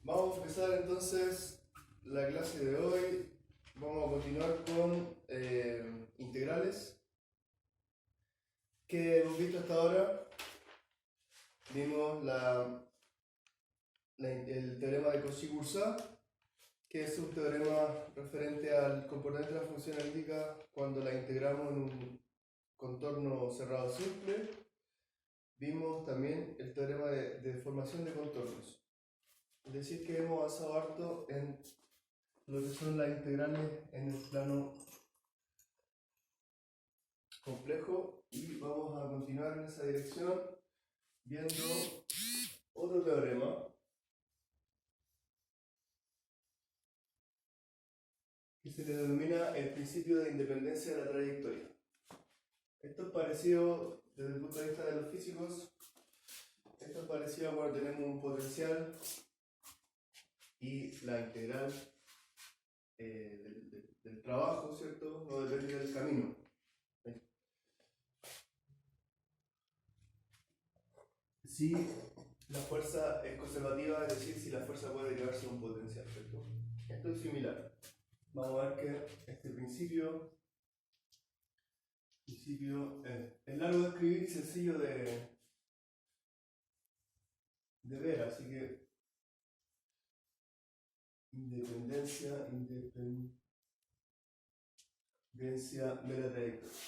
Vamos a empezar entonces la clase de hoy. Vamos a continuar con integrales. ¿Qué hemos visto hasta ahora? Vimos el teorema de Cauchy-Boursin, que es un teorema referente al componente de la función analítica cuando la integramos en un contorno cerrado simple. Vimos también el teorema de formación de contornos. Es decir, que hemos avanzado harto en lo que son las integrales en el plano complejo, y vamos a continuar en esa dirección viendo otro teorema que se le denomina el principio de independencia de la trayectoria. Esto es parecido desde el punto de vista de los físicos. Esto es parecido a cuando tenemos un potencial y la integral del trabajo, ¿cierto? No depende del camino. Si la fuerza es conservativa, es decir, si la fuerza puede derivarse de un potencial, ¿cierto? Esto es similar. Vamos a ver que este principio es largo de escribir y sencillo de ver, así que independencia de la trayectoria.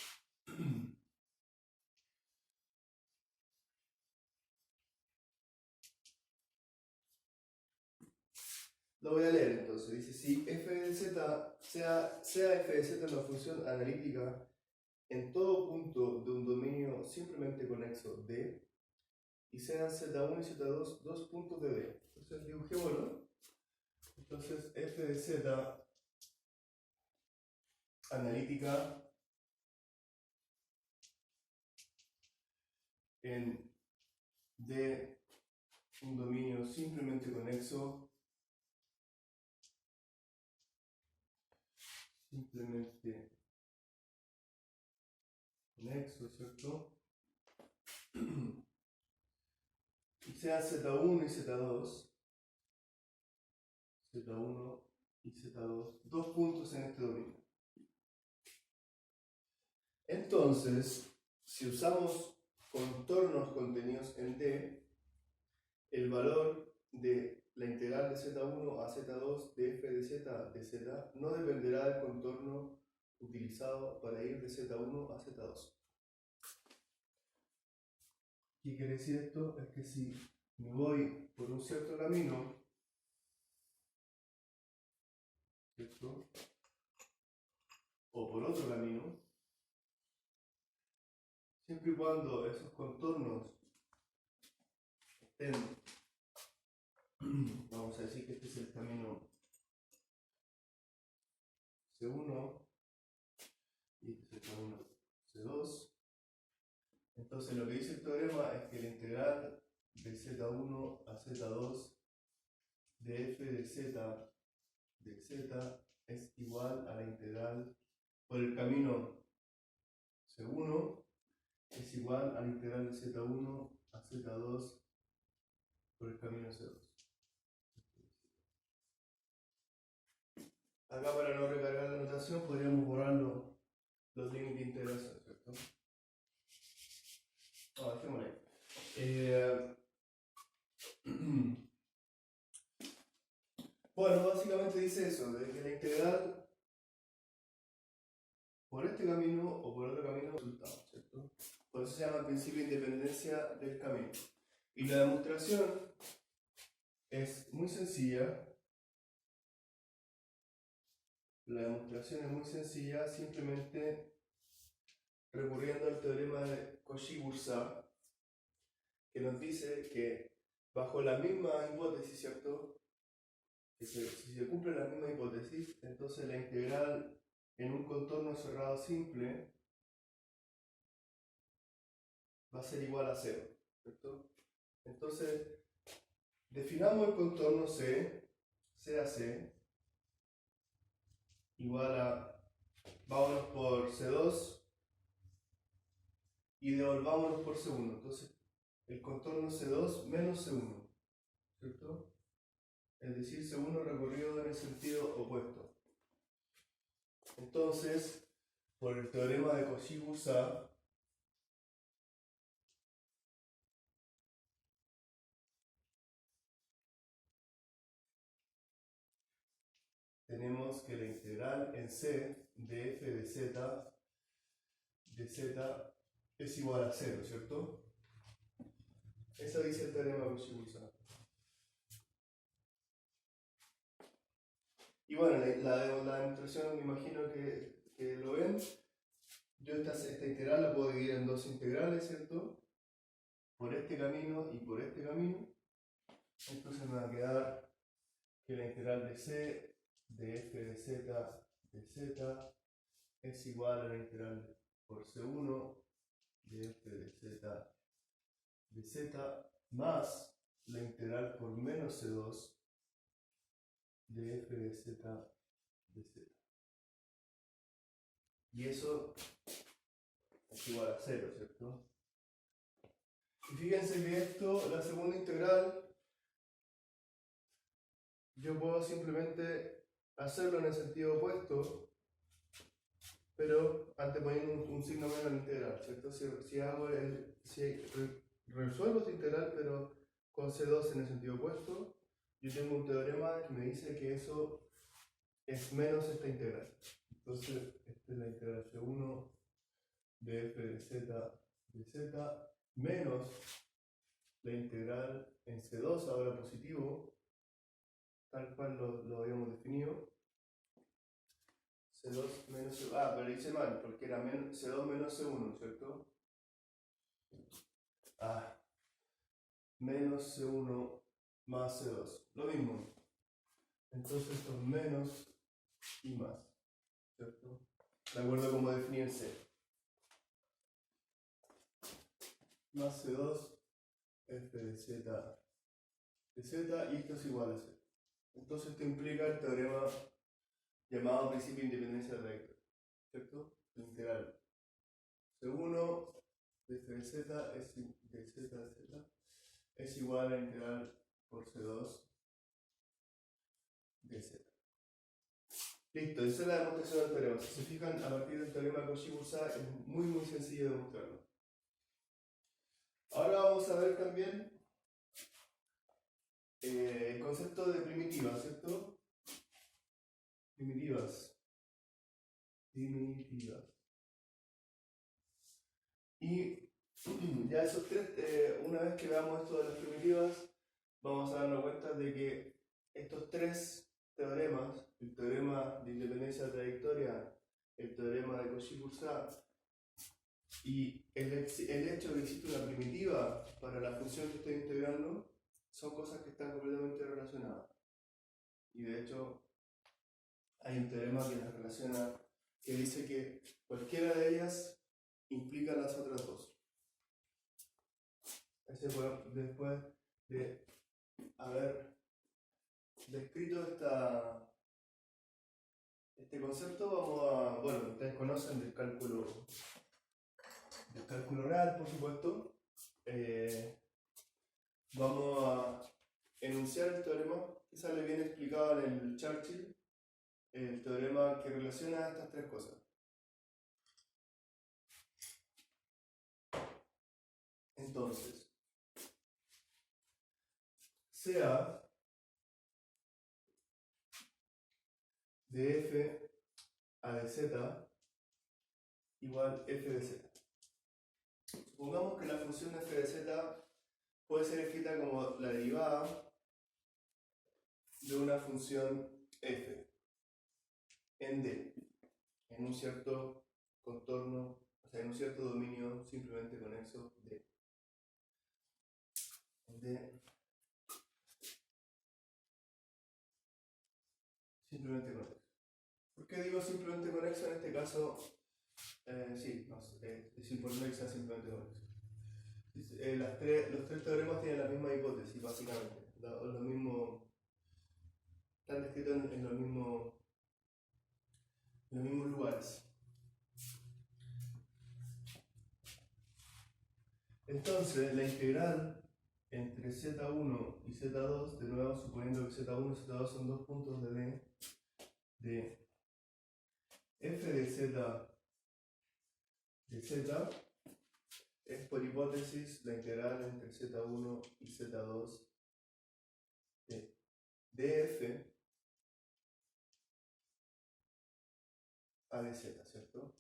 Lo voy a leer entonces. Dice: si f de z sea f de z una función analítica en todo punto de un dominio simplemente conexo D, y sean z1 y z2 dos puntos de D. Entonces dibujémoslo. Entonces f de z analítica en D, un dominio simplemente conexo, ¿cierto? Y sea z1 y z2, z1 y z2, dos puntos en este dominio. Entonces, si usamos contornos contenidos en D, el valor de la integral de z1 a z2 de f de z no dependerá del contorno utilizado para ir de z1 a z2. ¿Qué quiere decir esto? Es que si me voy por un cierto camino, ¿cierto?, o por otro camino, siempre y cuando esos contornos estén, vamos a decir que este es el camino C1 y este es el camino C2, entonces lo que dice el teorema es que la integral de Z1 a Z2 de f de z es igual a la integral por el camino C1 es igual a la integral de Z1 a Z2 por el camino C2. Acá, para no recargar la notación, podríamos borrar los límites de integración, ¿cierto? No, dejémoslo ahí. Bueno, básicamente dice eso, de que la integral por este camino o por otro camino resultado, ¿cierto? Por eso se llama el principio de independencia del camino. Y la demostración es muy sencilla. La demostración es muy sencilla, simplemente recurriendo al teorema de Cauchy-Boursin, que nos dice que bajo la misma hipótesis, ¿cierto? Que si se cumple la misma hipótesis, entonces la integral en un contorno cerrado simple va a ser igual a 0, ¿cierto? Entonces, definamos el contorno C, C a C, igual a, vámonos por C2 y devolvámonos por C1. Entonces, el contorno C2 menos C1, ¿cierto? es decir, C1 recorrido en el sentido opuesto. Entonces, por el teorema de Cauchy-Boursin, tenemos que la integral en C de f de z es igual a 0, ¿cierto? Eso dice el teorema de Cauchy-Boursin. Y bueno, la demostración me imagino que lo ven. Yo esta integral la puedo dividir en dos integrales, ¿cierto? Por este camino y por este camino. Entonces me va a quedar que la integral de c de f de z es igual a la integral por c1 de f de z más la integral por menos c2 de f de z de z. Y eso es igual a 0, ¿cierto? Y fíjense que esto, la segunda integral, yo puedo simplemente hacerlo en el sentido opuesto, pero anteponiendo un signo menos a la integral, ¿cierto? Si resuelvo esta integral, pero con C2 en el sentido opuesto, yo tengo un teorema que me dice que eso es menos esta integral. Entonces, esta es la integral C1 de f de z menos la integral en C2, ahora positivo, tal cual lo habíamos definido. C2 menos C1. Ah, pero hice mal, porque era C2 menos C1, ¿cierto? Ah, menos C1 más C2. Lo mismo. Entonces esto es menos y más, ¿cierto? De acuerdo a cómo definí el C. Más C2 f de z y esto es igual a 0. Entonces esto implica el teorema llamado principio de independencia trayectoria, ¿cierto? La integral C1 de f de z es igual a la integral por C2 de z. Listo, esa es la demostración del teorema. Si se fijan, a partir del teorema de Cauchy-Boursin es muy sencillo de demostrarlo. Ahora vamos a ver también el concepto de primitivas, ¿cierto? Primitivas. Y ya esos tres, una vez que veamos esto de las primitivas, vamos a darnos cuenta de que estos tres teoremas, el teorema de independencia de trayectoria, el teorema de Cauchy-Boursin y el hecho de que existe una primitiva para la función que estoy integrando, son cosas que están completamente relacionadas. Y de hecho, hay un teorema que las relaciona, que dice que cualquiera de ellas implica las otras dos. Después de haber descrito este concepto, vamos a, bueno, ustedes conocen del cálculo real, por supuesto. Vamos a enunciar el teorema que sale bien explicado en el Churchill, el teorema que relaciona estas tres cosas. Entonces, CA de f a de z igual f de z. Supongamos que la función f de z puede ser escrita como la derivada de una función f en D, en un cierto contorno, o sea, en un cierto dominio simplemente conexo D. En D simplemente conexo. ¿Por qué digo simplemente conexo en este caso? Sí, no sé, es importante que sea simplemente conexo. Los tres teoremas tienen la misma hipótesis, básicamente. Lo mismo, están descritos en los mismos lugares. Entonces, la integral entre Z1 y Z2, de nuevo suponiendo que Z1 y Z2 son dos puntos de D, de f de Z es por hipótesis la integral entre Z1 y Z2 de df a dz, ¿cierto?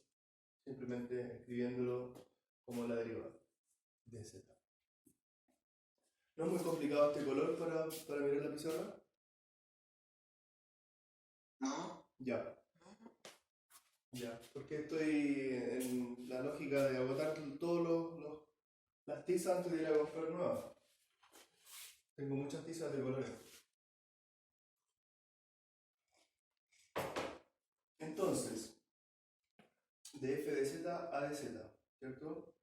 Simplemente escribiéndolo como la derivada de z. ¿No es muy complicado este color para mirar la pizarra? No. Ya. Ya, porque estoy en la lógica de agotar todas las tizas antes de ir a comprar nuevas. Tengo muchas tizas de colores. Entonces, de f de z a de z, ¿cierto?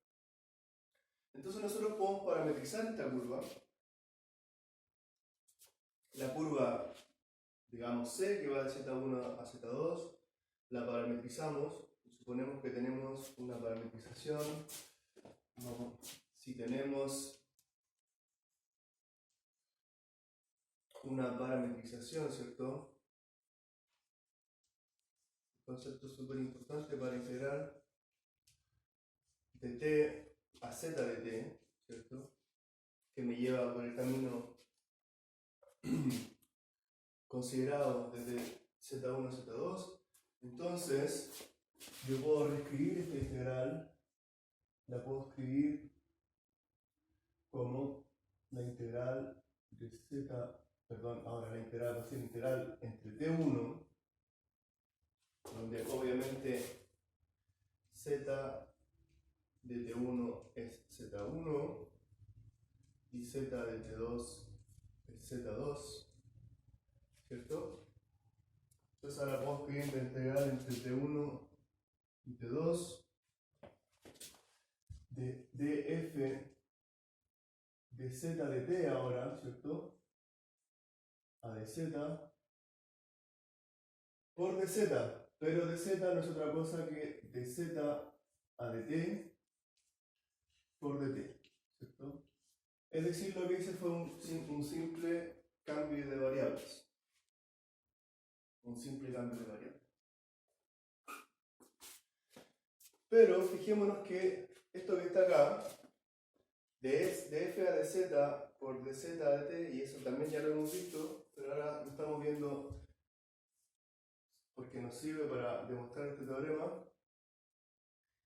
Entonces nosotros podemos parametrizar esta curva. La curva, digamos C, que va de Z1 a Z2, la parametrizamos. Suponemos que tenemos una parametrización. No, si tenemos una parametrización, ¿cierto? Concepto súper importante para integrar de t a z de t, ¿cierto? Que me lleva por el camino considerado desde z1 a z2. Entonces, yo puedo reescribir esta integral, la puedo escribir como la integral de z, perdón, ahora la integral va a ser integral entre t1, donde obviamente z de t1 es z1 y z de t2 es z2, ¿cierto? Entonces ahora puedo escribir la integral entre t1 y t2 de df de z de t ahora, ¿cierto? A de z por dz, pero dz no es otra cosa que dz a dt por dt, ¿cierto? Es decir, lo que hice fue un simple cambio de variables. Un simple cambio de variables. Pero fijémonos que esto que está acá, de f a dz por dz a dt, y eso también ya lo hemos visto, pero ahora lo estamos viendo porque nos sirve para demostrar este teorema.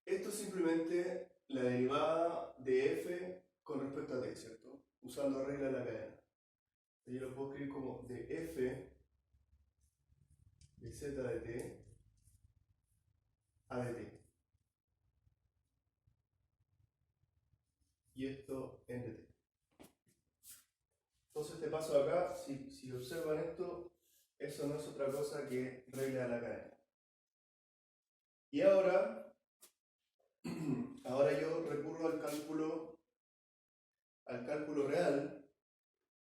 Esto es simplemente la derivada de f con respecto a t, ¿cierto? Usando regla de la cadena. Yo lo puedo escribir como de f de z de t a dt. Y esto en dt. Entonces este paso de acá, si observan esto, eso no es otra cosa que regla de la cadena. Y ahora yo recurro al cálculo real,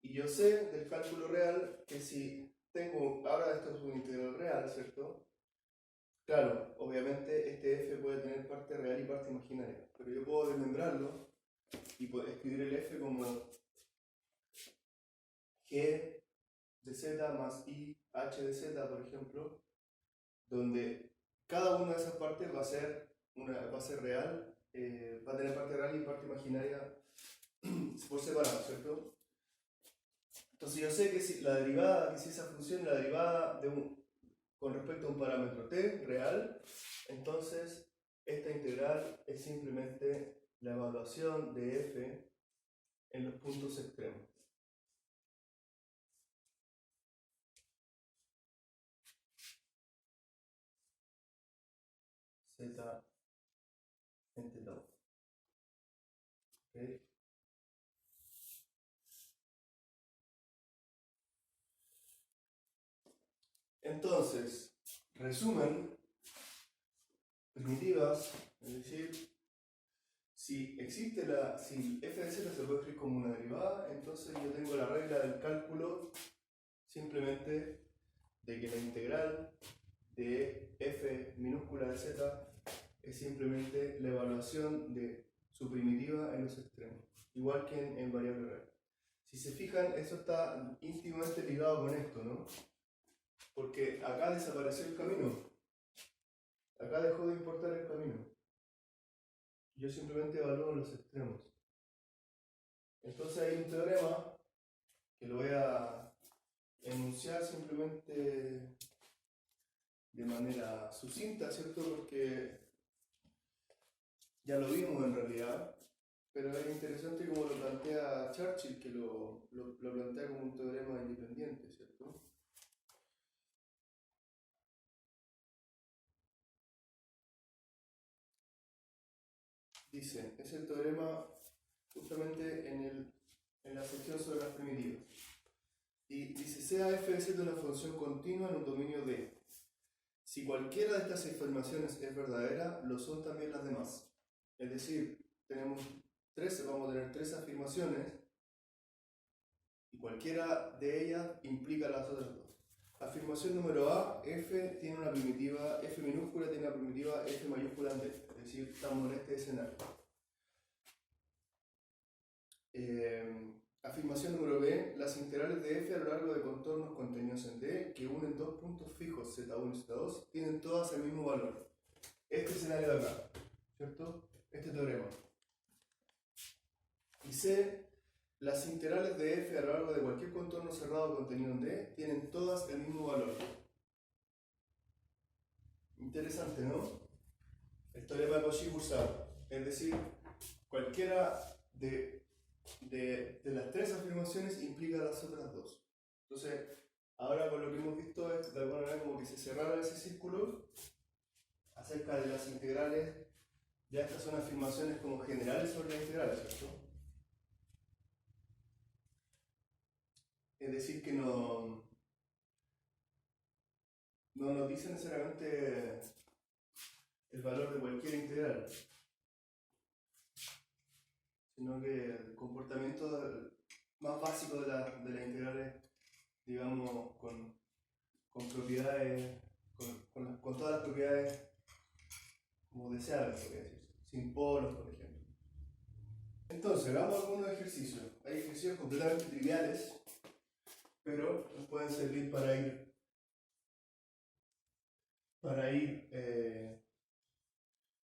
y yo sé del cálculo real que si tengo, ahora esto es un integral real, ¿cierto? Claro, obviamente este f puede tener parte real y parte imaginaria, pero yo puedo desmembrarlo y puedo escribir el f como g de z más i h de z, por ejemplo, donde cada una de esas partes va a ser real, va a tener parte real y parte imaginaria por separado, ¿cierto? Entonces yo sé que si la derivada, que si esa función, la derivada con respecto a un parámetro t real, entonces esta integral es simplemente la evaluación de f en los puntos extremos. Z en θ1. ¿Okay? Entonces, resumen, primitivas, es decir, si existe si f de z se puede escribir como una derivada, entonces yo tengo la regla del cálculo simplemente de que la integral de f minúscula de z es simplemente la evaluación de su primitiva en los extremos, igual que en variable real. Si se fijan, eso está íntimamente ligado con esto, ¿no? Porque acá desapareció el camino. Acá dejó de importar el camino. Yo simplemente evalúo los extremos. Entonces hay un teorema que lo voy a enunciar simplemente de manera sucinta, ¿cierto? Porque ya lo vimos en realidad, pero es interesante como lo plantea Churchill, que lo plantea como un teorema independiente, ¿cierto? Dice, es el teorema justamente en la sección sobre las primitivas. Y dice, sea f de z una función continua en un dominio D. Si cualquiera de estas afirmaciones es verdadera, lo son también las demás. Es decir, vamos a tener tres afirmaciones y cualquiera de ellas implica las otras dos. Afirmación número A, f tiene una primitiva, f minúscula tiene una primitiva f mayúscula en D. Es decir, estamos en este escenario. Afirmación número B, las integrales de f a lo largo de contornos contenidos en D que unen dos puntos fijos z1 y z2 tienen todas el mismo valor. Este escenario de acá, ¿cierto? Este teorema. Y C, las integrales de f a lo largo de cualquier contorno cerrado contenido en D tienen todas el mismo valor. Interesante, ¿no? El teorema de Cauchy-Boursin. Es decir, cualquiera de las tres afirmaciones implica las otras dos. Entonces, ahora con lo que hemos visto es de alguna manera como que se cerrara ese círculo acerca de las integrales. Ya estas son afirmaciones como generales sobre las integrales, ¿cierto? Es decir, que no nos dice necesariamente el valor de cualquier integral, sino que el comportamiento más básico de las integrales, digamos, con propiedades, con todas las propiedades como deseables, podría decirse, sin polos, por ejemplo. Entonces, hagamos algunos ejercicios. Hay ejercicios completamente triviales, pero nos pueden servir para ir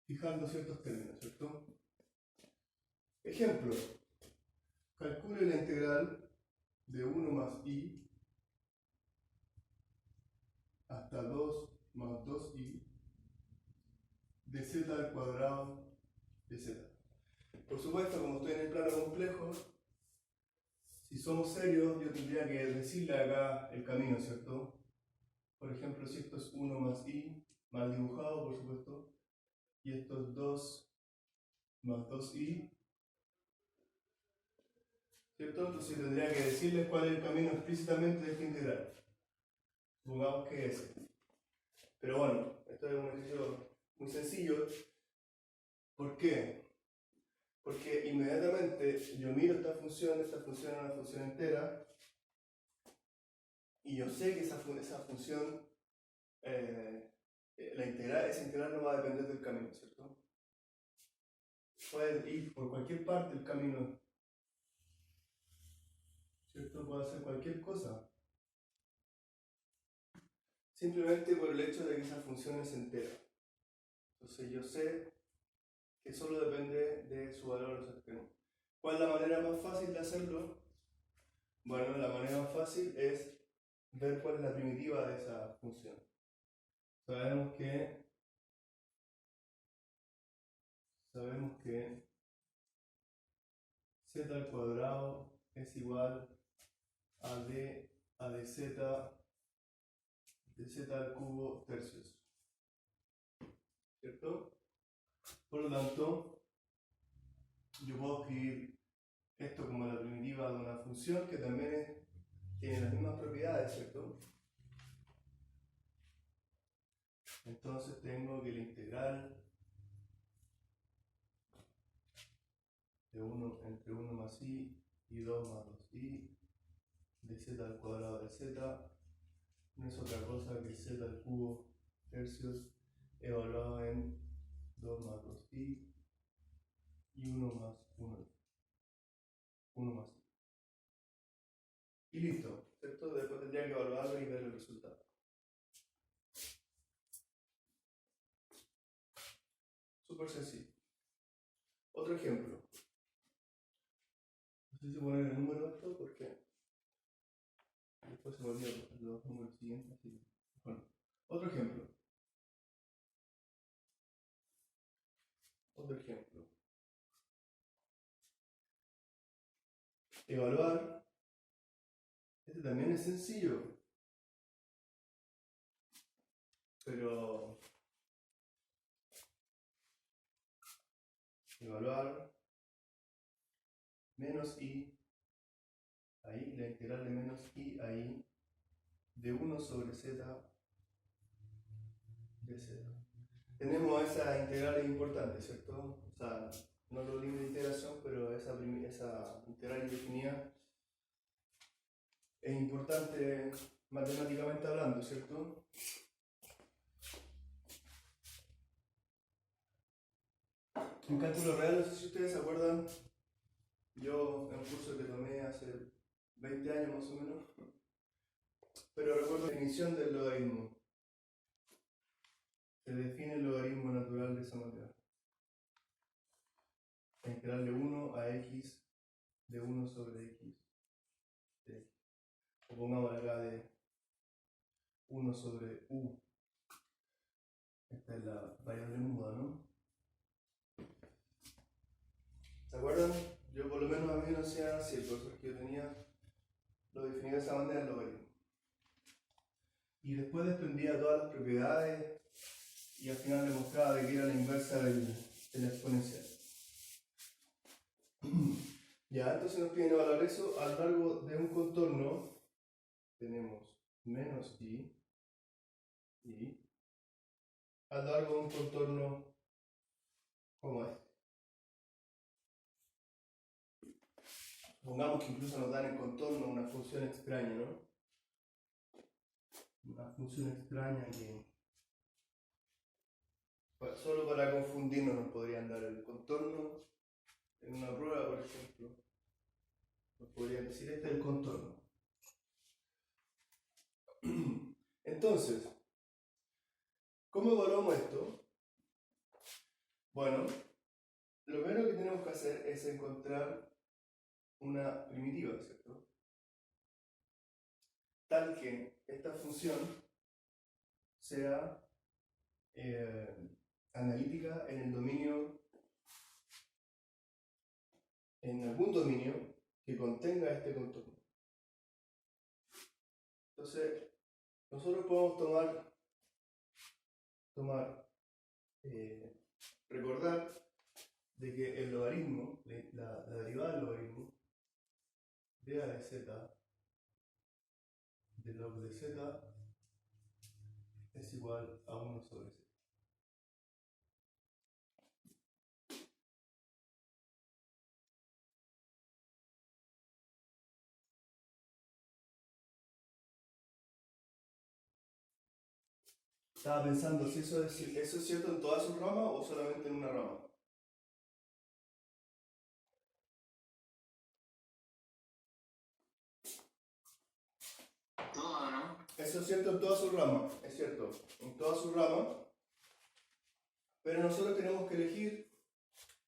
fijando ciertos términos, ¿cierto? Ejemplo, calcule la integral de 1 más i hasta 2 más 2i de z al cuadrado de z. Por supuesto, como estoy en el plano complejo, si somos serios, yo tendría que decirle acá el camino, ¿cierto? Por ejemplo, si esto es 1 más i, mal dibujado, por supuesto, y esto es 2 más 2i, ¿cierto? Entonces tendría que decirles cuál es el camino explícitamente de esta integral. Supongamos que es ese. Pero bueno, esto es un ejercicio muy sencillo. ¿Por qué? Porque inmediatamente yo miro esta función es una función entera, y yo sé que esa función, esa integral no va a depender del camino, ¿cierto? Puede ir por cualquier parte el camino, ¿cierto? Puede hacer cualquier cosa. Simplemente por el hecho de que esa función es entera. Entonces yo sé que solo depende de su valor a los extremos. ¿Cuál es la manera más fácil de hacerlo? Bueno, la manera más fácil es ver cuál es la primitiva de esa función. Sabemos que z al cuadrado es igual a d de z al cubo tercios, ¿cierto? Por lo tanto, yo puedo escribir esto como la primitiva de una función que también tiene las mismas propiedades, ¿cierto? Entonces tengo que la integral de 1 entre 1 más i y 2 más 2i de z al cuadrado de z no es otra cosa que z al cubo tercios evaluado en 2 más 2i y 1 más i. y listo, ¿cierto? Después tendría que evaluarlo y ver el resultado. Súper sencillo. Otro ejemplo. No sé si poner el número de esto porque después se me olvidan los números siguientes. Así. Bueno, otro ejemplo. Otro ejemplo. Evaluar. Este también es sencillo. Pero evaluar menos i, ahí, la integral de menos i ahí, de 1 sobre z de z. Tenemos esa integral importante, ¿cierto? O sea, no los límites de integración, pero esa integral indefinida es importante matemáticamente hablando, ¿cierto? En cálculo real, no sé si ustedes se acuerdan, yo en un curso que tomé hace 20 años más o menos, pero recuerdo la definición del logaritmo. Se define el logaritmo natural de esa manera. La integral de 1 a x de 1 sobre x. O pongamos acá de 1 sobre u. Esta es la variable muda, ¿no? ¿Se acuerdan? Yo por lo menos a mí no hacía así, el profesor que yo tenía lo definía de esa manera el logaritmo. Y después desprendía todas las propiedades y al final demostraba de que era la inversa del exponencial. Ya, entonces nos piden evaluar eso. A lo largo de un contorno tenemos menos i, y a lo largo de un contorno como este. Supongamos que incluso nos dan en contorno una función extraña, ¿no? Una función extraña que solo para confundirnos nos podrían dar el contorno en una prueba, por ejemplo. Nos podrían decir este es el contorno. Entonces, ¿cómo evaluamos esto? Bueno, lo primero que tenemos que hacer es encontrar una primitiva, ¿cierto? Tal que esta función sea analítica en el dominio, en algún dominio que contenga este contorno. Entonces, nosotros podemos recordar de que el logaritmo, la derivada del logaritmo de a de z de log de z es igual a 1 sobre z. Estaba pensando si eso es cierto en todas sus ramas o solamente en una rama. Todo, ¿no? Eso es cierto en todas sus ramas, es cierto, en todas sus ramas. Pero nosotros tenemos que elegir,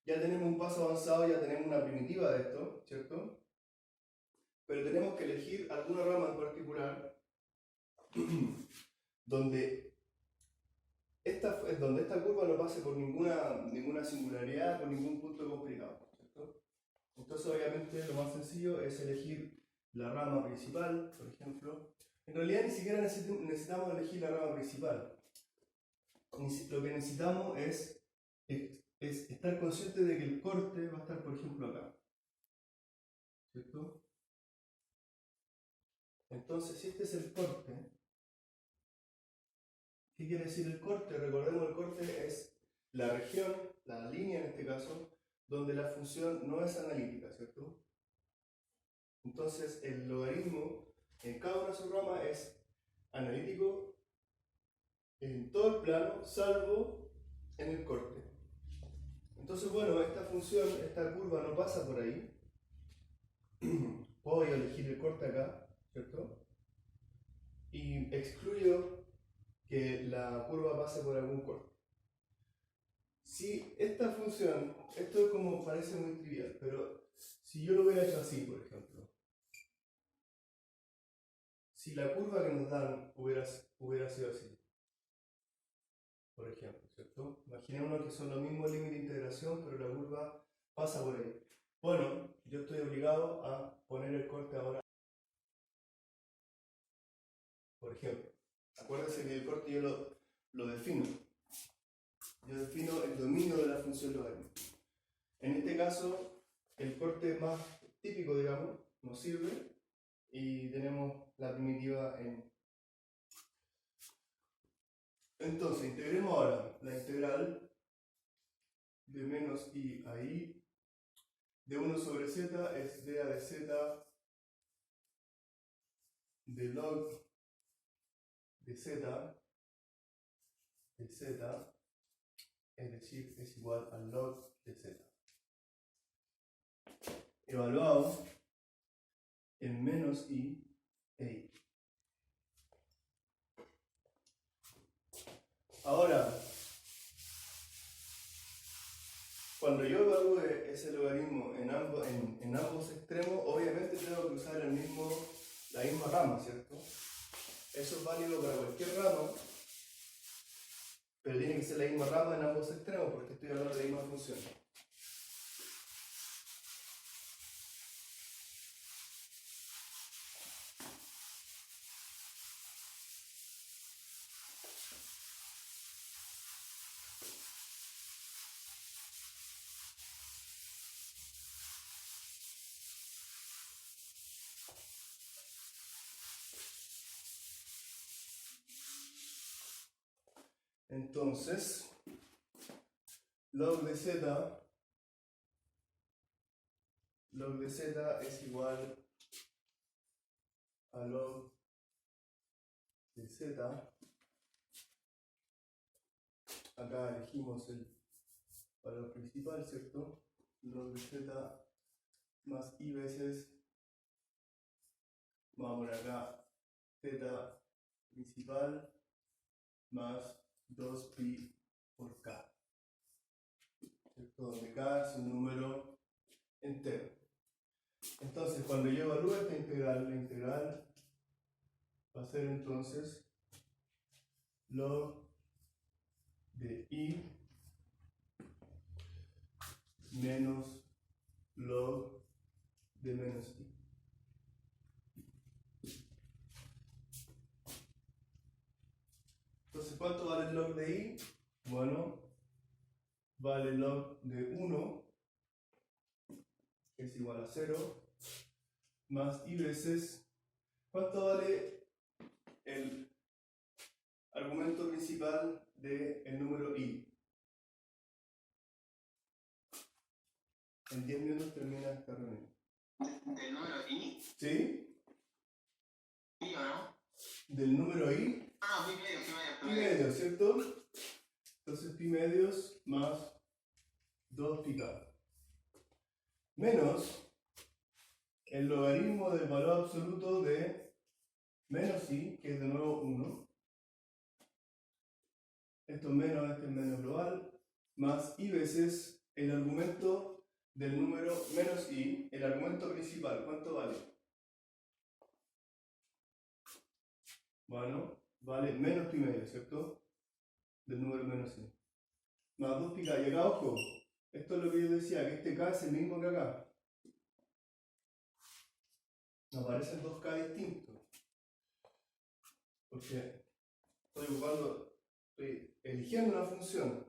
ya tenemos un paso avanzado, ya tenemos una primitiva de esto, ¿cierto? Pero tenemos que elegir alguna rama en particular donde esta curva no pase por ninguna singularidad, por ningún punto complicado, ¿cierto? Entonces obviamente lo más sencillo es elegir la rama principal, por ejemplo. En realidad ni siquiera necesitamos elegir la rama principal. Lo que necesitamos es estar consciente de que el corte va a estar, por ejemplo, acá, ¿cierto? Entonces, si este es el corte, ¿qué quiere decir el corte? Recordemos, el corte es la región, la línea en este caso, donde la función no es analítica, ¿cierto? Entonces, el logaritmo en cada una de sus ramas es analítico en todo el plano, salvo en el corte. Entonces, bueno, esta función, esta curva no pasa por ahí. Puedo elegir el corte acá, ¿cierto? Y excluyo que la curva pase por algún corte. Si esta función, esto como parece muy trivial, pero si yo lo hubiera hecho así, por ejemplo, si la curva que nos dan hubiera sido así, por ejemplo, ¿cierto? Imaginémonos que son los mismos límites de integración, pero la curva pasa por ahí. Bueno, yo estoy obligado a poner el corte ahora. Por ejemplo, acuérdense que el corte yo lo defino. Yo defino el dominio de la función logaritmo. En este caso, el corte más típico, digamos, nos sirve y tenemos la primitiva en. Entonces, integremos ahora la integral de menos i a i de 1 sobre z es dA de z de log de z, es decir, es igual al log de z. Evaluado en menos i e i. Ahora, cuando yo evalúe ese logaritmo en ambos extremos, obviamente tengo que usar la misma rama, ¿cierto? Eso es válido para cualquier rama, pero tiene que ser la misma rama en ambos extremos porque estoy hablando de la misma función. Entonces, log de z es igual a log de z. Acá elegimos el valor principal, ¿cierto? Log de z más i veces, vamos a poner acá z principal más 2pi por k, ¿cierto? Donde k es un número entero. Entonces, cuando yo evalúe esta integral, la integral va a ser entonces log de i menos log de menos i. Entonces, ¿cuánto vale el log de i? Bueno, vale log de 1, que es igual a 0, más i veces, ¿cuánto vale el argumento principal del número i? En 10 minutos termina esta reunión. ¿Del número i? ¿Sí? ¿I o no? ¿Del número i? Ah, pi medio, Pi medio, ¿cierto? Entonces pi medios más 2 pi k. Menos el logaritmo del valor absoluto de menos i, que es de nuevo 1. Esto es menos global, más i veces el argumento del número menos i, el argumento principal. ¿Cuánto vale? Bueno, vale menos pi medio, ¿cierto? Del número menos i. Más 2 pi k. Y acá, ojo, esto es lo que yo decía, que este k es el mismo que acá. Me aparecen 2k distintos. Porque estoy eligiendo una función.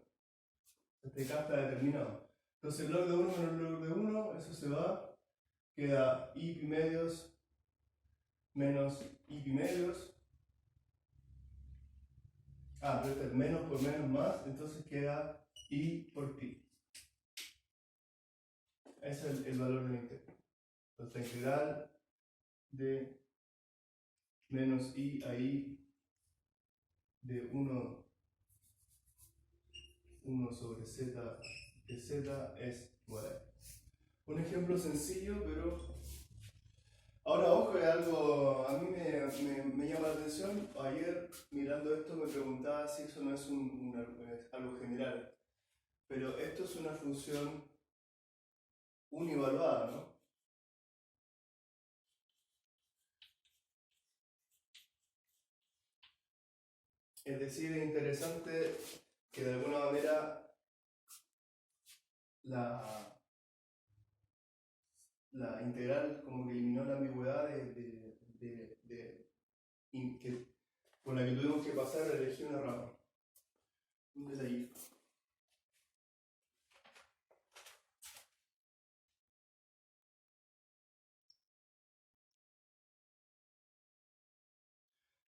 Este k está determinado. Entonces log de 1 menos log de 1, eso se va. Queda i pi medios menos i pi medios. Ah, pero este es menos por menos más, entonces queda i por pi. Ese es el valor de la integral. Entonces la integral de menos i a i de 1 sobre z de z es igual a. Un ejemplo sencillo, pero Ahora, ojo, es algo, a mí me llama la atención. Ayer, mirando esto, me preguntaba si eso no es es algo general. Pero esto es una función univaluada, ¿no? Es decir, es interesante que de alguna manera la integral como que eliminó la ambigüedad por la que tuvimos que pasar a elegir una rama. Un detallito.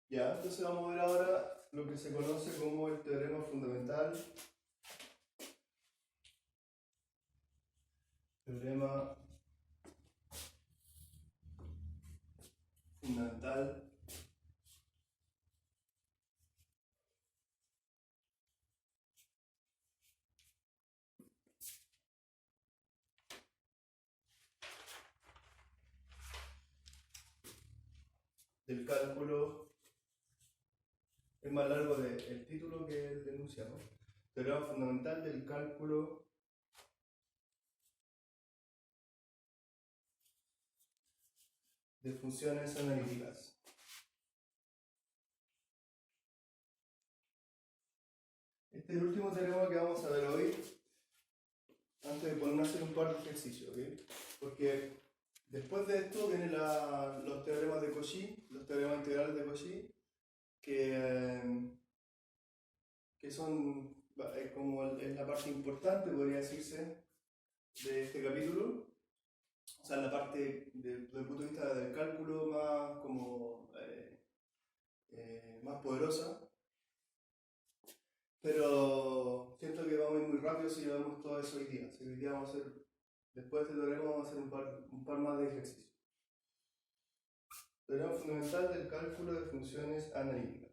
Ya, entonces vamos a ver ahora lo que se conoce como el teorema fundamental. Teorema fundamental del cálculo. Es más largo el título que el enunciado. Teorema fundamental del cálculo de funciones analíticas. Este es el último teorema que vamos a ver hoy, antes de ponernos a hacer un par de ejercicios, ¿ok? Porque después de esto vienen los teoremas de Cauchy, los teoremas integrales de Cauchy, que son como es la parte importante, podría decirse, de este capítulo. O sea, la parte desde el punto de vista del cálculo más como más poderosa. Pero siento que vamos a ir muy rápido si llevamos todo eso hoy día. Así que hoy día vamos a hacer, después de este teorema vamos a hacer un par más de ejercicios. Teorema fundamental del cálculo de funciones analíticas.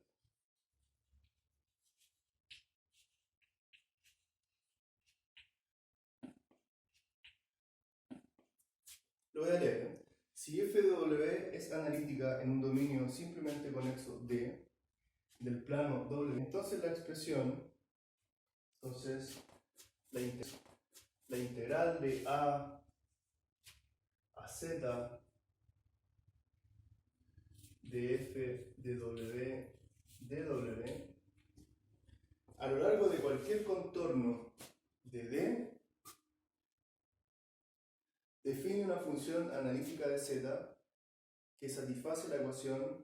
Lo voy a leer. Si f de w es analítica en un dominio simplemente conexo D del plano W, entonces la expresión, la integral de A a Z de f de W a lo largo de cualquier contorno de D define una función analítica de Z que satisface la ecuación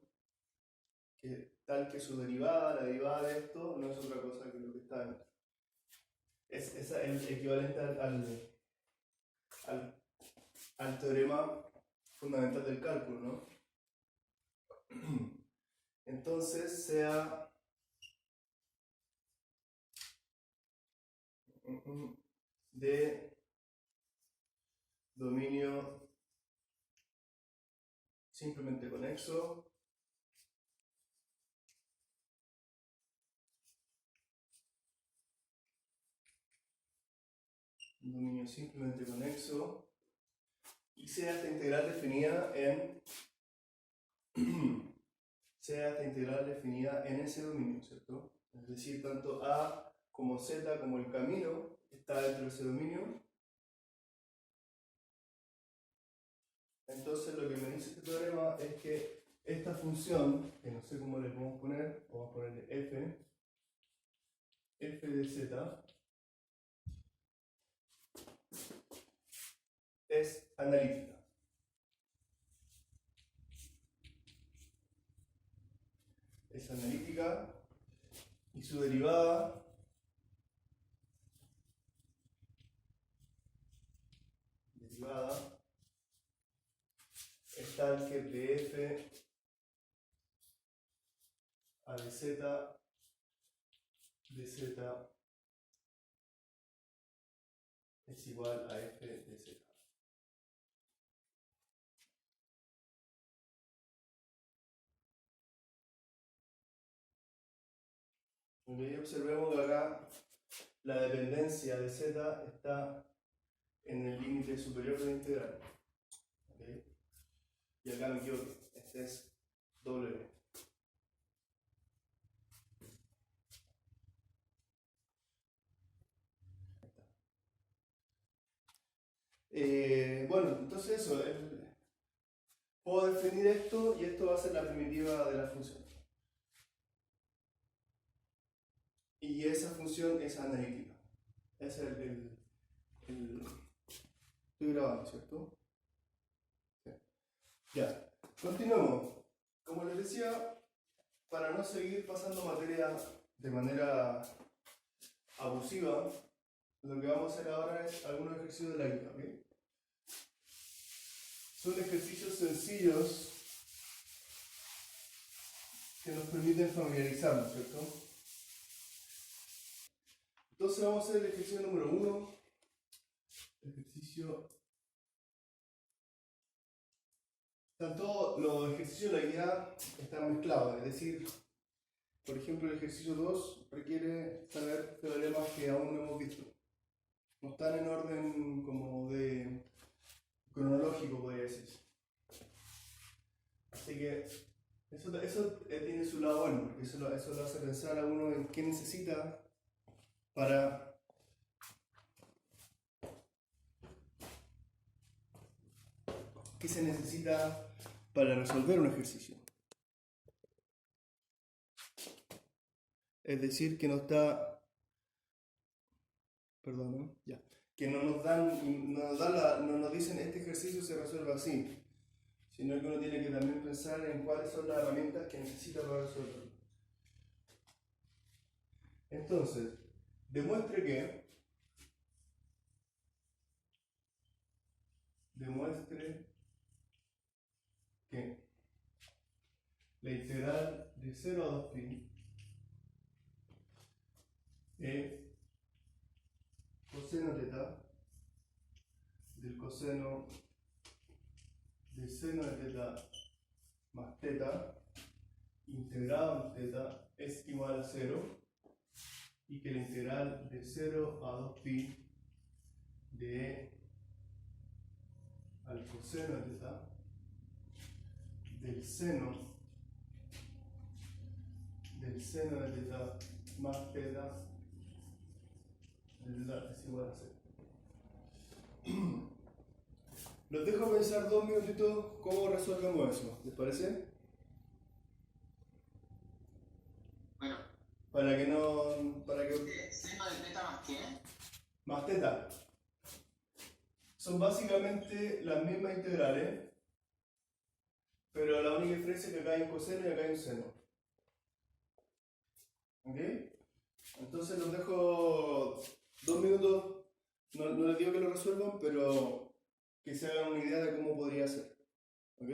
tal que su derivada, la derivada de esto, no es otra cosa que lo que está dentro. Es el equivalente al teorema fundamental del cálculo, ¿no? Entonces sea de dominio simplemente conexo y sea esta integral definida en ese dominio, ¿cierto? Es decir, tanto A como Z como el camino está dentro de ese dominio. Entonces lo que me dice este teorema es que esta función, que no sé cómo le podemos poner, vamos a ponerle f de Z, es analítica. Es analítica y su derivada es tal que de f a de Z es igual a f de Z. Y observemos que acá la dependencia de Z está en el límite superior de la integral. ¿Okay? Y acá me equivoco. Este es W. Bueno, entonces eso. Puedo definir esto y esto va a ser la primitiva de la función. Y esa función es analítica. Ese es estoy grabando, ¿cierto? Sí. Ya, continuemos. Como les decía, para no seguir pasando materia de manera abusiva, lo que vamos a hacer ahora es algunos ejercicios de la guía, ¿ok? Son ejercicios sencillos que nos permiten familiarizarnos, ¿cierto? Entonces vamos a hacer el ejercicio número 1. Todos los ejercicios de la guía están mezclados, es decir, por ejemplo, el ejercicio 2 requiere saber teoremas que aún no hemos visto. No están en orden como de cronológico, podría decirse. Así que eso tiene su lado bueno, porque eso lo hace pensar a uno en qué necesita para qué se necesita para resolver un ejercicio. Es decir, que no está, perdón, ya, que no nos dicen este ejercicio se resuelve así, sino que uno tiene que también pensar en cuáles son las herramientas que necesita para resolverlo. Entonces, demuestre que la integral de 0 a 2pi es coseno teta del coseno de seno de teta más teta integrado en teta es igual a 0 y que la integral de 0 a 2pi de e al coseno de teta del seno de teta más teta de teta es igual a 0. Los dejo pensar 2 minutitos cómo resolvemos eso, ¿les parece? Bueno. Para que ¿Seno de teta más qué? más teta. Son básicamente las mismas integrales, pero la única diferencia es que acá hay un coseno y acá hay un seno. ¿Ok? Entonces los dejo 2 minutos, no les digo que lo resuelvan, pero que se hagan una idea de cómo podría ser. ¿Ok?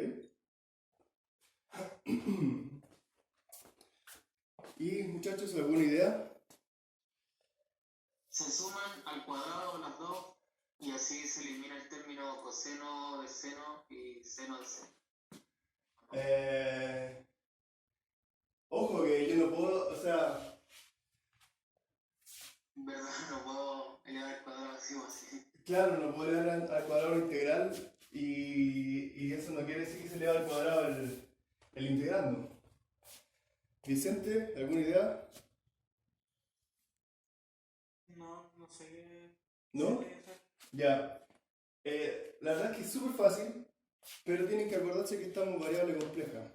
Y muchachos, ¿alguna idea? Se suman al cuadrado las dos y así se elimina el término coseno de seno y seno de seno. Ojo que yo no puedo, o sea... ¿Verdad? No puedo elevar el cuadrado así o así. Claro, no puedo elevar al cuadrado integral y eso no quiere decir que se eleva al cuadrado el integrando. Vicente, ¿alguna idea? No sé. ¿No? Ya. La verdad es que es súper fácil, pero tienen que acordarse que estamos en variable compleja.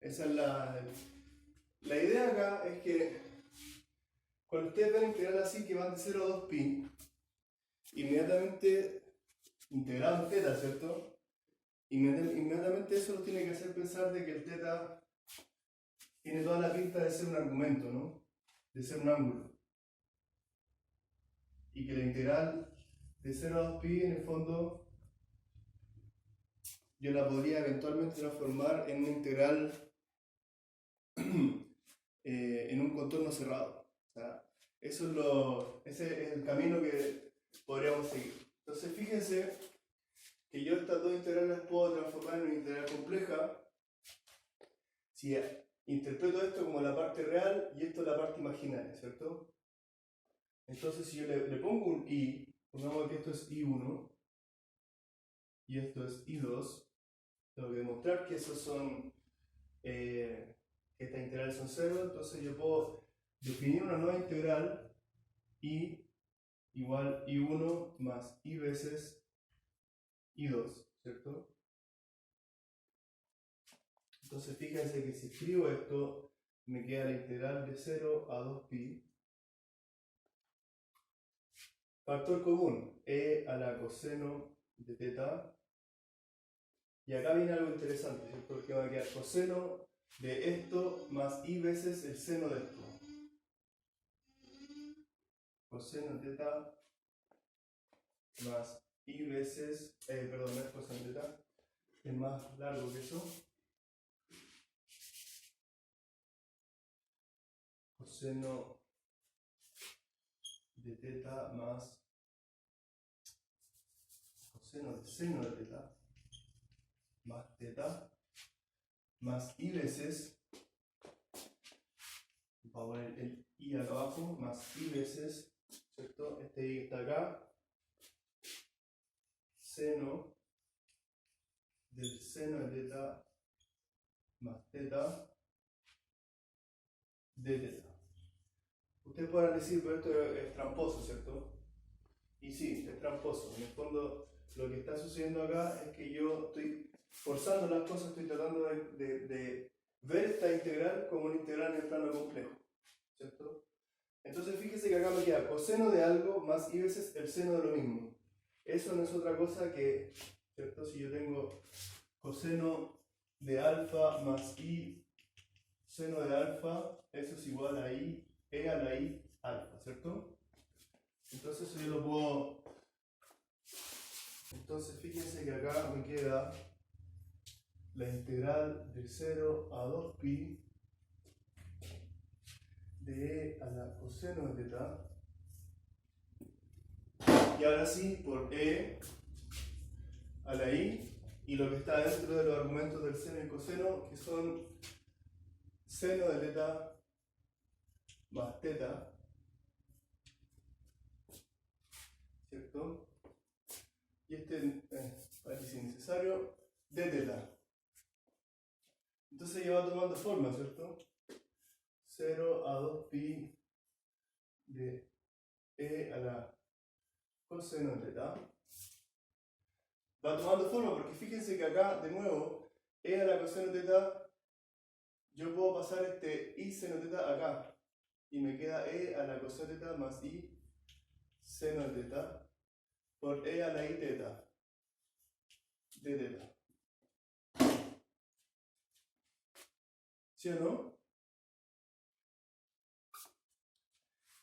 Esa es la idea acá, es que cuando ustedes ven integral así que van de 0 a 2pi, inmediatamente integrado en teta, ¿cierto? Inmediatamente eso nos tiene que hacer pensar de que el teta tiene toda la pinta de ser un argumento, ¿no? De ser un ángulo. Y que la integral de 0 a 2pi en el fondo yo la podría eventualmente transformar en una integral en un contorno cerrado. O sea, ese es el camino que podríamos seguir. Entonces fíjense que yo estas dos integrales las puedo transformar en una integral compleja si interpreto esto como la parte real y esto la parte imaginaria, ¿cierto? Entonces si yo le pongo un i, pongamos que esto es i1 y esto es i2, tengo que demostrar que esos son, que estas integrales son 0, entonces yo puedo definir una nueva integral y igual i1 más i veces i2, ¿cierto? Entonces fíjense que si escribo esto, me queda la integral de 0 a 2pi. Factor común, e a la coseno de teta. Y acá viene algo interesante, ¿cierto? Porque va a quedar coseno de esto más i veces el seno de esto. Coseno de teta más i veces, perdón, no es coseno de teta, es más largo que eso. Coseno de teta más coseno de seno de teta más teta más i veces, vamos a poner el i acá abajo, más i veces, ¿cierto? Este i está acá, seno del seno de teta más teta de teta. Ustedes podrán decir, pero esto es tramposo, ¿cierto? Y sí, es tramposo. En el fondo, lo que está sucediendo acá es que yo estoy forzando las cosas, estoy tratando de ver esta integral como una integral en el plano complejo, ¿cierto? Entonces fíjese que acá me queda coseno de algo más i veces el seno de lo mismo. Eso no es otra cosa que, ¿cierto? Si yo tengo coseno de alfa más i seno de alfa, eso es igual a i, e a la i alfa, ¿cierto? Entonces eso yo lo puedo... Entonces fíjense que acá me queda la integral de 0 a 2pi de e a la coseno de teta. Y ahora sí, por e a la i, y lo que está dentro de los argumentos del seno y coseno, que son seno de teta más teta, ¿cierto? Y este parece innecesario, de teta. Entonces ya va tomando forma, ¿cierto? 0 a 2pi de e a la coseno de teta. Va tomando forma porque fíjense que acá, de nuevo, e a la coseno de teta, yo puedo pasar este i seno teta acá. Y me queda e a la coseno teta más i seno de teta por e a la i teta de teta. ¿Sí o no?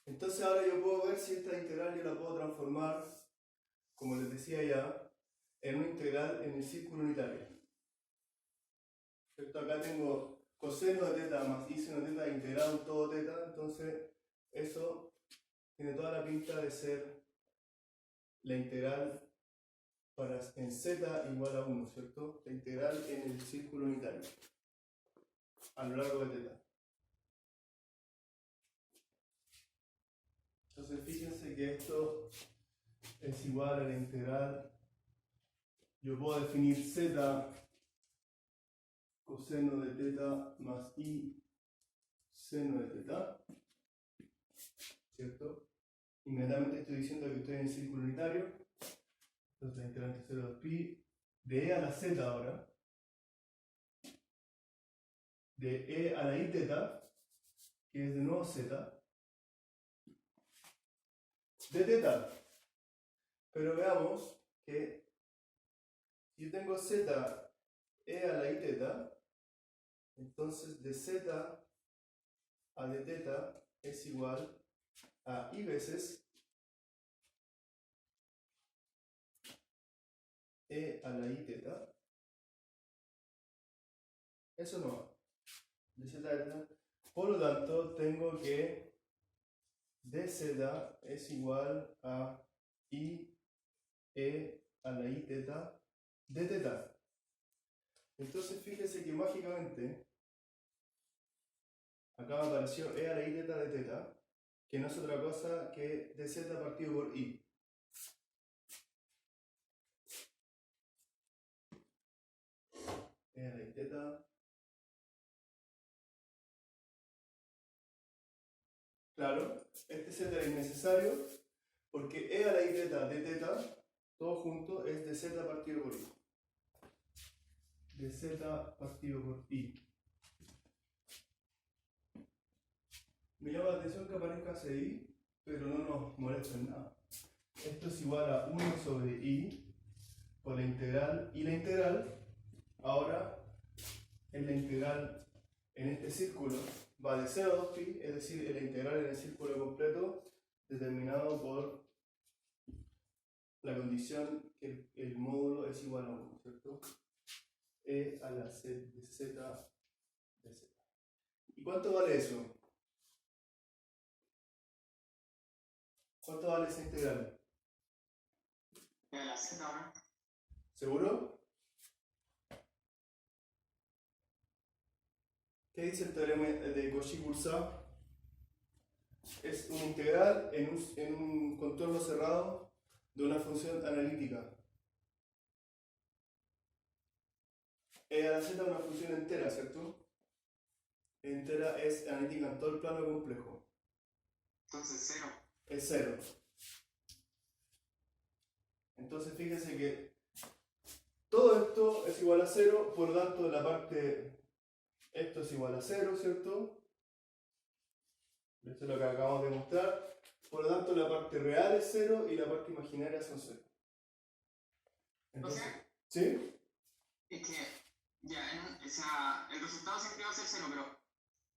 Entonces ahora yo puedo ver si esta integral yo la puedo transformar, como les decía ya, en una integral en el círculo unitario. ¿Cierto? Acá tengo coseno de teta más i seno de teta integrado en todo teta, entonces eso tiene toda la pinta de ser la integral en z igual a 1, ¿cierto? La integral en el círculo unitario a lo largo de teta. Entonces fíjense que esto es igual a la integral. Yo puedo definir z coseno de teta más i seno de teta, ¿cierto? Inmediatamente estoy diciendo que estoy en el círculo unitario. Entonces la integral entre 0 a pi de e a la z ahora, de e a la i teta, que es de nuevo z, de teta. Pero veamos que si yo tengo z e a la i teta, entonces de z a de teta es igual a i veces e a la i teta. Eso no va. De z a teta. Por lo tanto, tengo que dz es igual a i e a la i teta de teta. Entonces fíjese que mágicamente acá me apareció e a la i teta de teta, que no es otra cosa que dz partido por i. E a la i teta. Claro, este z es innecesario porque e a la i teta de teta, todo junto, es de z partido por i. De z partido por i. Me llama la atención que aparezca CI, pero no nos molesta en nada. Esto es igual a 1 sobre i por la integral, y la integral ahora es la integral en este círculo, va de 0 a 2pi, es decir, la integral en el círculo completo determinado por la condición que el módulo es igual a 1, ¿cierto? E a la z de z de z. ¿Y cuánto vale eso? ¿Cuánto vale esa integral? E a la z, ¿no? ¿Seguro? ¿Qué dice el teorema de Cauchy-Boursin? Es una integral en un contorno cerrado de una función analítica. E a la z es una función entera, ¿cierto? Entera es analítica en todo el plano complejo. Entonces 0. Es 0. Entonces fíjense que todo esto es igual a 0, por lo tanto la parte, esto es igual a 0, ¿cierto? Esto es lo que acabamos de mostrar. Por lo tanto la parte real es 0 y la parte imaginaria son 0. Entonces, O sea, ¿sí? es que ya, o sea, el resultado siempre va a ser 0, pero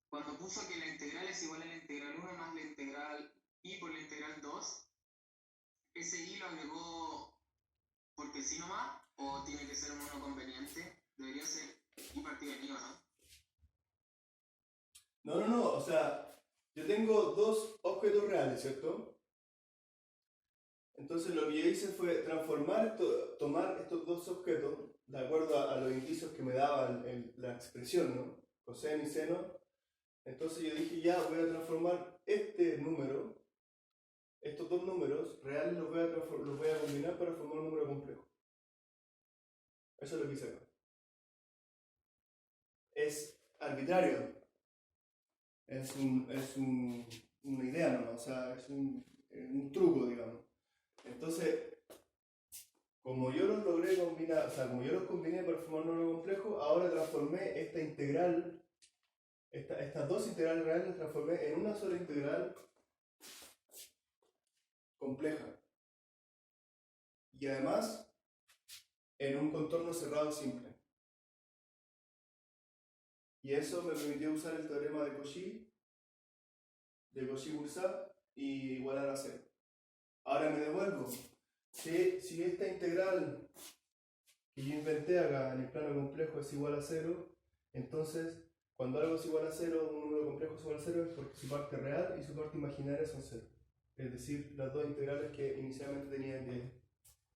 cuando puso que la integral es igual a la integral 1 más la integral i por la integral 2, ¿ese i lo agregó porque sí nomás? ¿O tiene que ser un 1 conveniente? Debería ser i partido en i, ¿o no? No, o sea, yo tengo dos objetos reales, ¿cierto? Entonces lo que yo hice fue transformar tomar estos dos objetos, de acuerdo a los indicios que me daba la expresión, ¿no? Coseno y seno. Entonces yo dije, ya voy a transformar este número, estos dos números reales los voy a combinar para formar un número complejo. Eso es lo que hice acá. Es arbitrario. Es una idea, ¿no? O sea, es un truco, digamos. Entonces, como yo los logré combinar, o sea, como yo los combiné para formar un número complejo, ahora transformé esta integral, estas dos integrales reales las transformé en una sola integral compleja. Y además, en un contorno cerrado simple. Y eso me permitió usar el teorema de Cauchy, de Cauchy-Boursin, y igualar a 0. Ahora me devuelvo. Si esta integral que yo inventé acá en el plano complejo es igual a 0, entonces cuando algo es igual a 0, un número complejo es igual a 0, es porque su parte real y su parte imaginaria son 0. Es decir, las dos integrales que inicialmente tenían que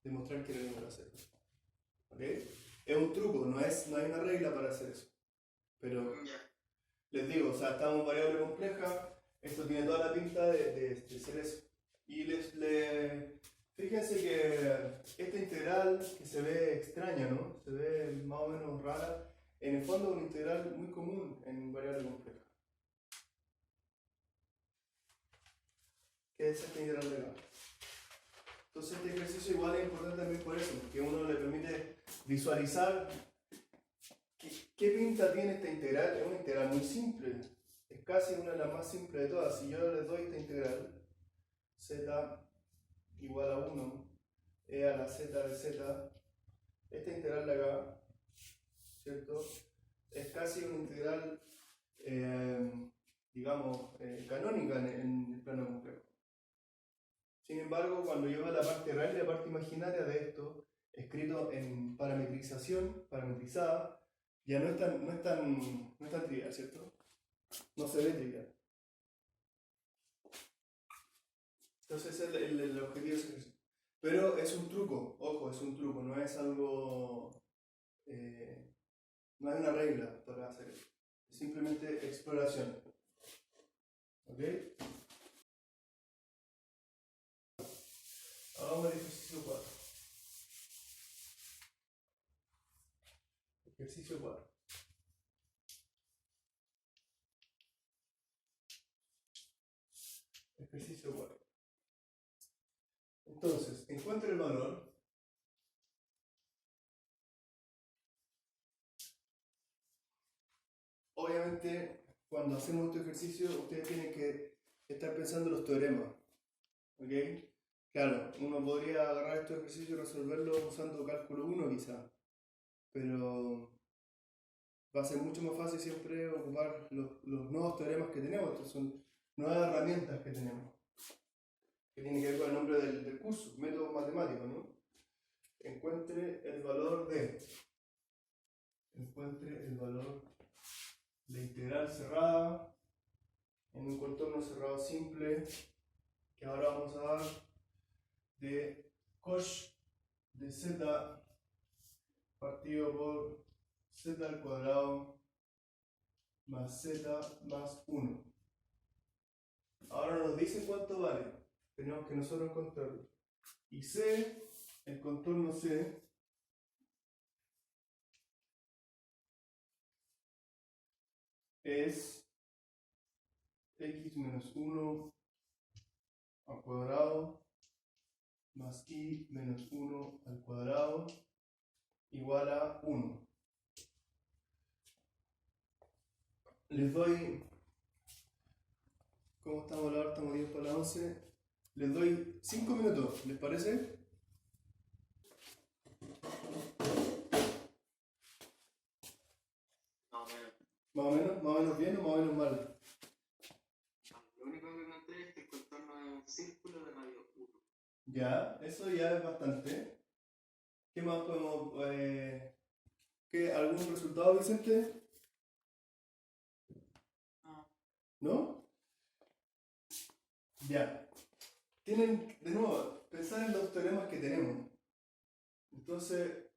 demostrar que eran igual a 0. ¿Okay? Es un truco, no hay una regla para hacer eso. Pero les digo, o sea, estamos en variable compleja, esto tiene toda la pinta de ser eso. Y fíjense que esta integral que se ve extraña, ¿no? Se ve más o menos rara, en el fondo es una integral muy común en variable compleja. ¿Qué es esta integral de acá? Entonces este ejercicio igual es importante también por eso, porque uno le permite visualizar qué pinta tiene esta integral. Es una integral muy simple, es casi una de las más simples de todas. Si yo les doy esta integral, z igual a 1, e a la z de z, esta integral de acá, ¿cierto? Es casi una integral, digamos, canónica en el plano complejo. Sin embargo, cuando yo veo la parte real y la parte imaginaria de esto, escrito en parametrizada, ya no es tan trivial, ¿cierto? No se ve trivial. Entonces ese es el objetivo de ese ejercicio. Pero es un truco, ojo, es un truco, no es algo, no hay una regla para hacer eso. Es simplemente exploración. ¿Ok? Hagamos el ejercicio 4. ¿Ok? Ejercicio 4. Ejercicio 4. Entonces, encuentre el valor. Obviamente, cuando hacemos este ejercicio, ustedes tienen que estar pensando en los teoremas. ¿Ok? Claro, uno podría agarrar este ejercicio y resolverlo usando cálculo 1 quizá, pero va a ser mucho más fácil siempre ocupar los nuevos teoremas que tenemos. Estas son nuevas herramientas que tenemos, que tienen que ver con el nombre del curso, método matemático, ¿no? Encuentre el valor de integral cerrada en un contorno cerrado simple, que ahora vamos a dar de cosh de z partido por z al cuadrado más z más 1. Ahora nos dicen cuánto vale, tenemos que nosotros encontrarlo. Y c, el contorno c, es x menos 1 al cuadrado más y menos 1 al cuadrado igual a 1. Les doy, ¿cómo estamos a la hora? Estamos 10 para las 11. Les doy 5 minutos, ¿les parece? Más o menos. ¿Más o menos bien o más o menos mal? Lo único que encontré es que el contorno es un círculo de radio 1. Ya, eso ya es bastante. ¿Qué más podemos...? ¿Algún resultado, Vicente? No. ¿No? Ya. Tienen, de nuevo, pensar en los teoremas que tenemos. Entonces,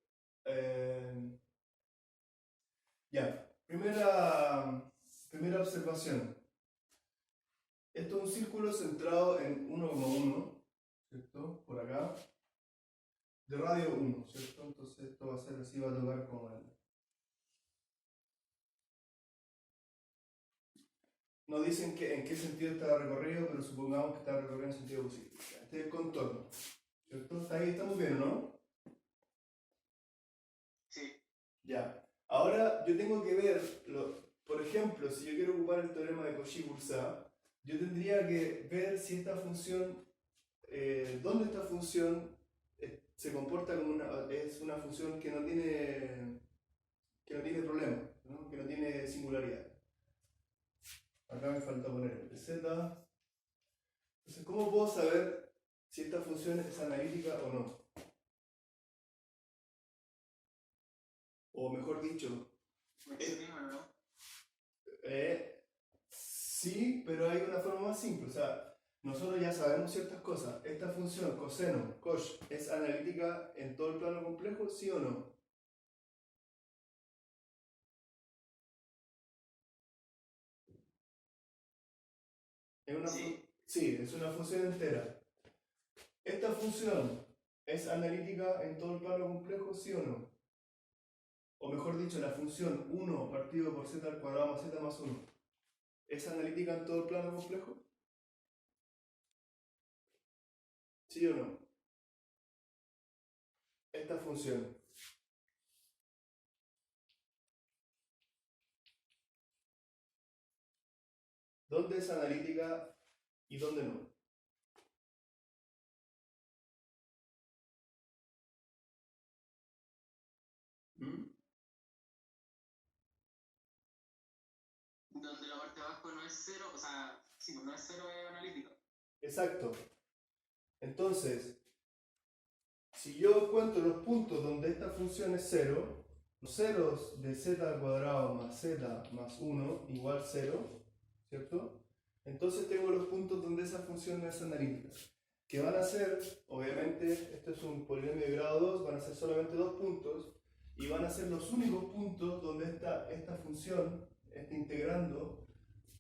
ya. Primera observación. Esto es un círculo centrado en 1,1, ¿cierto? Por acá. De radio 1, ¿cierto? Entonces esto va a ser así, va a tocar como el... No dicen en qué sentido está recorrido, pero supongamos que está recorrido en sentido positivo. Este es el contorno, ¿cierto? ¿Está ahí? ¿Estamos bien, no? Sí. Ya. Ahora yo tengo que ver, por ejemplo, si yo quiero ocupar el teorema de Cauchy-Boursin, yo tendría que ver si esta función, dónde esta función se comporta como es una función que no tiene problema, ¿no? Que no tiene singularidad. Acá me falta poner el z. Entonces, ¿cómo puedo saber si esta función es analítica o no? O mejor dicho, ¿No? sí, pero hay una forma más simple. O sea, nosotros ya sabemos ciertas cosas. ¿Esta función coseno, cosh, es analítica en todo el plano complejo, sí o no? Sí, es una función entera. ¿Esta función es analítica en todo el plano complejo, sí o no? O mejor dicho, la función 1 partido por z al cuadrado más z más 1, ¿es analítica en todo el plano complejo? ¿Sí o no? Esta función. ¿Dónde es analítica y dónde no? ¿Mm? Donde la parte de abajo no es cero, o sea, sí, pues no es cero, es analítica. Exacto. Entonces, si yo encuentro los puntos donde esta función es 0, los ceros de z al cuadrado más z más 1 igual 0, ¿cierto? Entonces tengo los puntos donde esa función no es analítica. Que van a ser, obviamente, esto es un polinomio de grado 2, van a ser solamente 2 puntos, y van a ser los únicos puntos donde esta función, este integrando,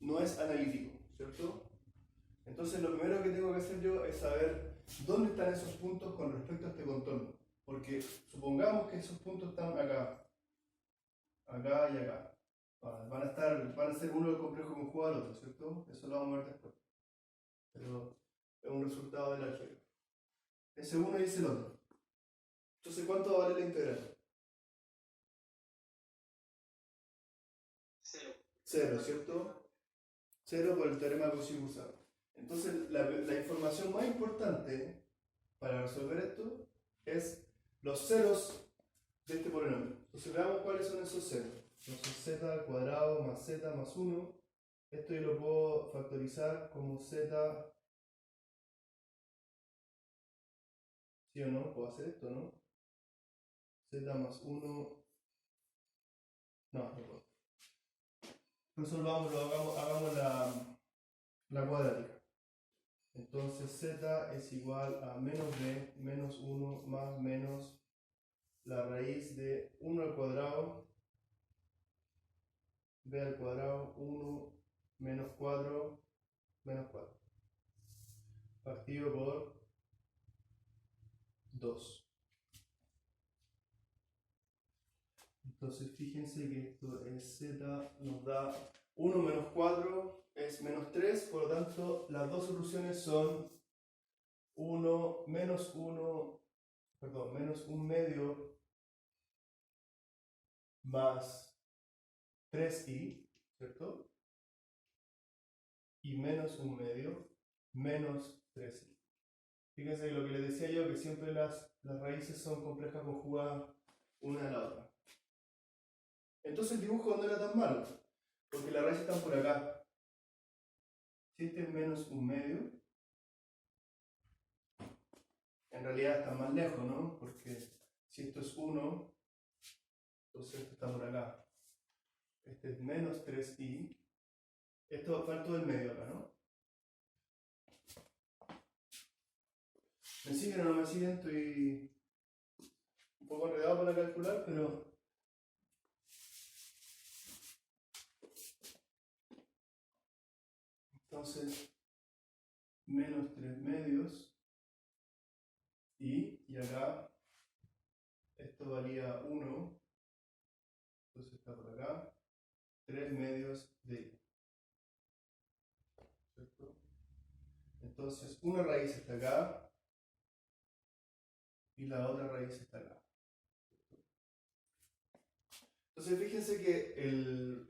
no es analítico, ¿cierto? Entonces lo primero que tengo que hacer yo es saber dónde están esos puntos con respecto a este contorno. Porque supongamos que esos puntos están acá. acá y acá. Van a ser uno el complejo conjugado al otro, ¿cierto? Eso lo vamos a ver después. Pero es un resultado del álgebra. Ese uno y ese el otro. Entonces, ¿cuánto vale la integral? 0. 0, ¿cierto? 0 por el teorema de Cauchy-Boursin. Entonces, la información más importante para resolver esto es los ceros de este polinomio. Entonces, veamos cuáles son esos ceros. Entonces, z al cuadrado más z más 1. Esto yo lo puedo factorizar como z. ¿Sí o no? ¿Puedo hacer esto, no? Z más 1. No puedo. Hagamos la cuadrática. Entonces z es igual a menos b menos 1 más menos la raíz de 1 al cuadrado, b al cuadrado, 1 menos 4 menos 4, partido por 2. Entonces fíjense que esto es z, nos da 1 menos 4 es menos 3, por lo tanto las dos soluciones son 1 menos 1, perdón, menos 1 medio más 3i, ¿cierto? Y menos 1 medio menos 3i. Fíjense que lo que les decía yo, que siempre las raíces son complejas conjugadas una a la otra. Entonces el dibujo no era tan malo, porque las raíces están por acá. Si este es menos 1 medio, en realidad está más lejos, ¿no? Porque si esto es 1, entonces esto está por acá. Este es menos 3i. Esto falta del medio acá, ¿no? ¿Me siguen o no me siguen? Estoy un poco enredado para calcular, pero... Entonces, menos 3 medios. Y acá, esto valía 1. Entonces está por acá. 3 medios de i. ¿Cierto? Entonces, una raíz está acá. Y la otra raíz está acá. Entonces fíjense que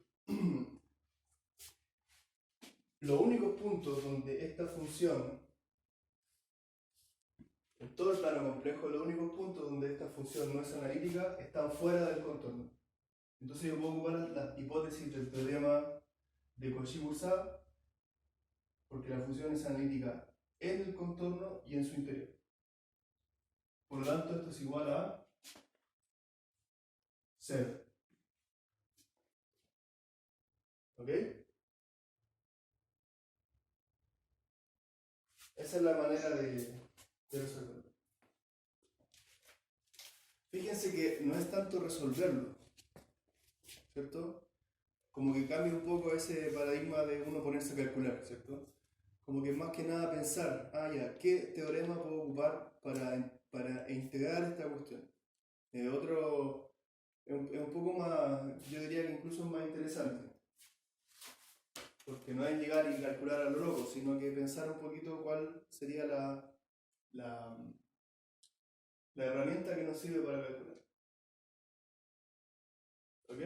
los únicos puntos donde esta función, en todo el plano complejo, los únicos puntos donde esta función no es analítica están fuera del contorno. Entonces yo puedo ocupar la hipótesis del teorema de Cauchy-Boursin porque la función es analítica en el contorno y en su interior. Por lo tanto, esto es igual a 0. ¿Ok? Esa es la manera de resolverlo. Fíjense que no es tanto resolverlo, ¿cierto? Como que cambia un poco ese paradigma de uno ponerse a calcular, ¿cierto? Como que más que nada pensar, ¿qué teorema puedo ocupar para integrar esta cuestión? Es un poco más, yo diría que incluso es más interesante. Porque no es llegar y calcular a lo loco, sino que pensar un poquito cuál sería la herramienta que nos sirve para calcular. ¿Ok?